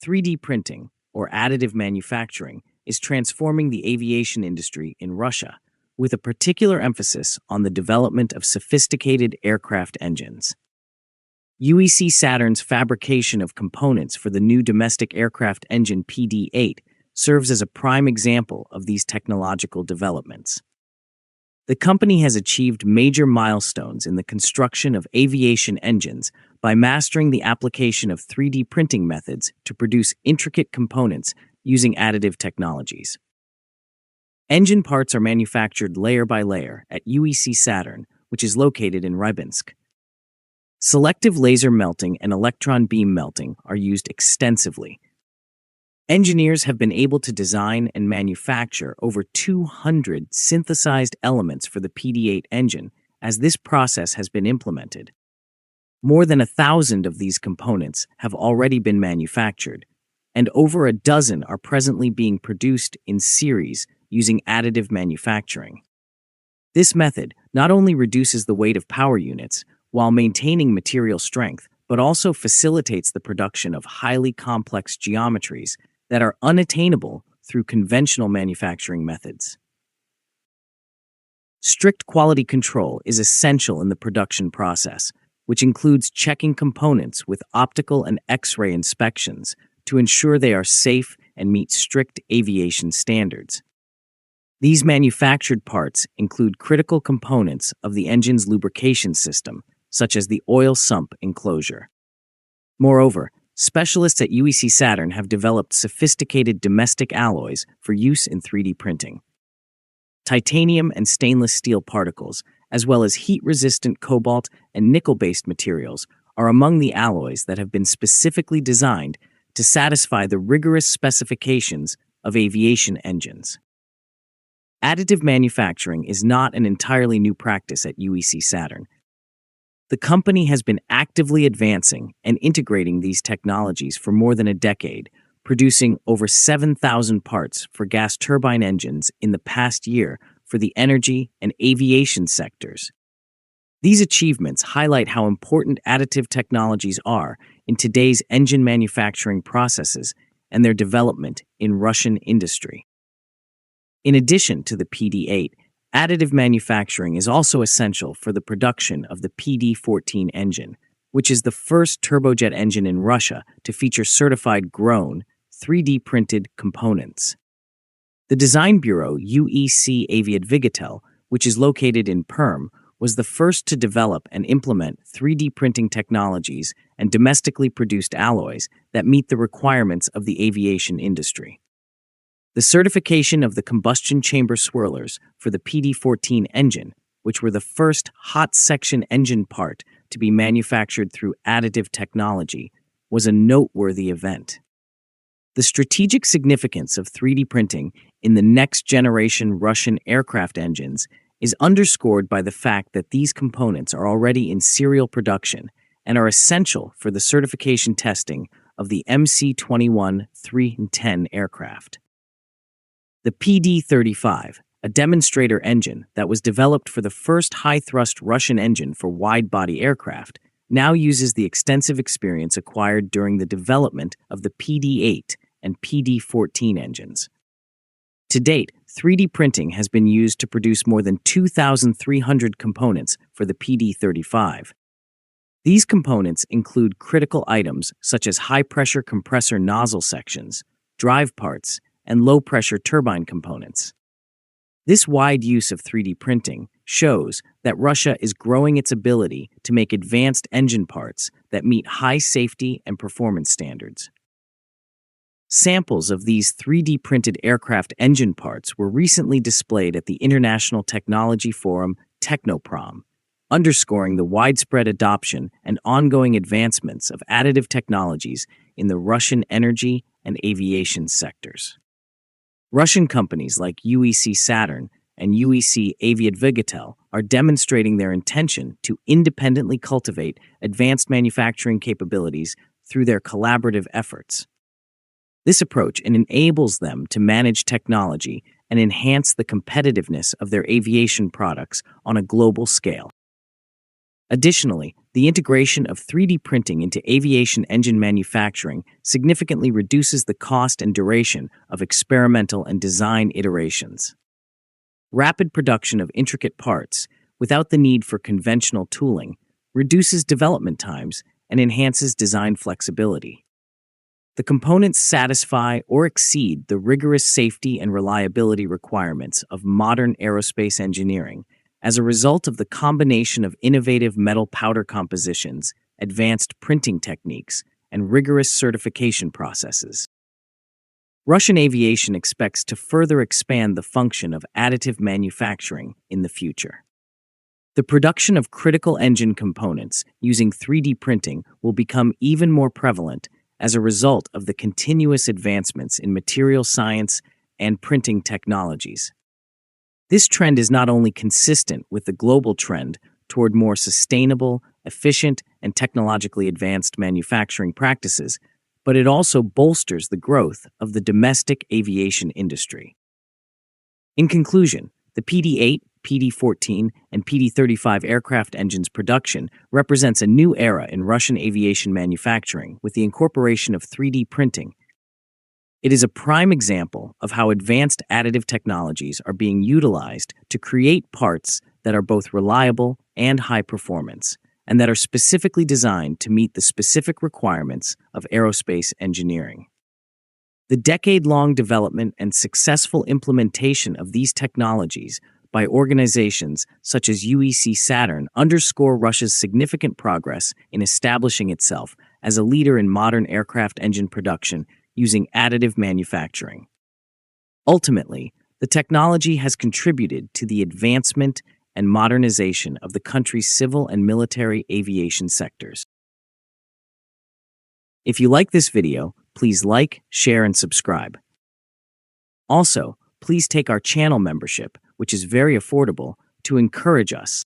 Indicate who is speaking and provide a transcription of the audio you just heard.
Speaker 1: 3D printing, or additive manufacturing, is transforming the aviation industry in Russia, with a particular emphasis on the development of sophisticated aircraft engines. UEC-Saturn's fabrication of components for the new domestic aircraft engine PD-8 serves as a prime example of these technological developments. The company has achieved major milestones in the construction of aviation engines by mastering the application of 3D printing methods to produce intricate components using additive technologies. Engine parts are manufactured layer by layer at UEC-Saturn, which is located in Rybinsk. Selective laser melting and electron beam melting are used extensively. Engineers have been able to design and manufacture over 200 synthesized elements for the PD-8 engine as this process has been implemented. More than 1,000 of these components have already been manufactured, and over a dozen are presently being produced in series using additive manufacturing. This method not only reduces the weight of power units while maintaining material strength, but also facilitates the production of highly complex geometries that are unattainable through conventional manufacturing methods. Strict quality control is essential in the production process, which includes checking components with optical and X-ray inspections to ensure they are safe and meet strict aviation standards. These manufactured parts include critical components of the engine's lubrication system, such as the oil sump enclosure. Moreover, specialists at UEC-Saturn have developed sophisticated domestic alloys for use in 3D printing. Titanium and stainless steel particles, as well as heat-resistant cobalt and nickel-based materials, are among the alloys that have been specifically designed to satisfy the rigorous specifications of aviation engines. Additive manufacturing is not an entirely new practice at UEC-Saturn. The company has been actively advancing and integrating these technologies for more than a decade, producing over 7,000 parts for gas turbine engines in the past year for the energy and aviation sectors. These achievements highlight how important additive technologies are in today's engine manufacturing processes and their development in Russian industry. In addition to the PD-8, additive manufacturing is also essential for the production of the PD-14 engine, which is the first turbojet engine in Russia to feature certified grown, 3D printed components. The design bureau UEC-Aviadvigatel, which is located in Perm, was the first to develop and implement 3D printing technologies and domestically produced alloys that meet the requirements of the aviation industry. The certification of the combustion chamber swirlers for the PD-14 engine, which were the first hot section engine part to be manufactured through additive technology, was a noteworthy event. The strategic significance of 3D printing in the next-generation Russian aircraft engines is underscored by the fact that these components are already in serial production and are essential for the certification testing of the MC-21-310 aircraft. The PD-35, a demonstrator engine that was developed for the first high-thrust Russian engine for wide-body aircraft, now uses the extensive experience acquired during the development of the PD-8 and PD-14 engines. To date, 3D printing has been used to produce more than 2,300 components for the PD-35. These components include critical items such as high-pressure compressor nozzle sections, drive parts, and low-pressure turbine components. This wide use of 3D printing shows that Russia is growing its ability to make advanced engine parts that meet high safety and performance standards. Samples of these 3D printed aircraft engine parts were recently displayed at the International Technology Forum Technoprom, underscoring the widespread adoption and ongoing advancements of additive technologies in the Russian energy and aviation sectors. Russian companies like UEC-Saturn and UEC-Aviadvigatel are demonstrating their intention to independently cultivate advanced manufacturing capabilities through their collaborative efforts. This approach enables them to manage technology and enhance the competitiveness of their aviation products on a global scale. Additionally, the integration of 3D printing into aviation engine manufacturing significantly reduces the cost and duration of experimental and design iterations. Rapid production of intricate parts, without the need for conventional tooling, reduces development times and enhances design flexibility. The components satisfy or exceed the rigorous safety and reliability requirements of modern aerospace engineering as a result of the combination of innovative metal powder compositions, advanced printing techniques, and rigorous certification processes. Russian aviation expects to further expand the function of additive manufacturing in the future. The production of critical engine components using 3D printing will become even more prevalent as a result of the continuous advancements in material science and printing technologies. This trend is not only consistent with the global trend toward more sustainable, efficient, and technologically advanced manufacturing practices, but it also bolsters the growth of the domestic aviation industry. In conclusion, the PD-8, PD-14, and PD-35 aircraft engines production represents a new era in Russian aviation manufacturing with the incorporation of 3D printing. It is a prime example of how advanced additive technologies are being utilized to create parts that are both reliable and high performance, and that are specifically designed to meet the specific requirements of aerospace engineering. The decade-long development and successful implementation of these technologies by organizations such as UEC-Saturn underscore Russia's significant progress in establishing itself as a leader in modern aircraft engine production using additive manufacturing. Ultimately, the technology has contributed to the advancement and modernization of the country's civil and military aviation sectors. If you like this video, please like, share, and subscribe. Also, please take our channel membership, which is very affordable, to encourage us.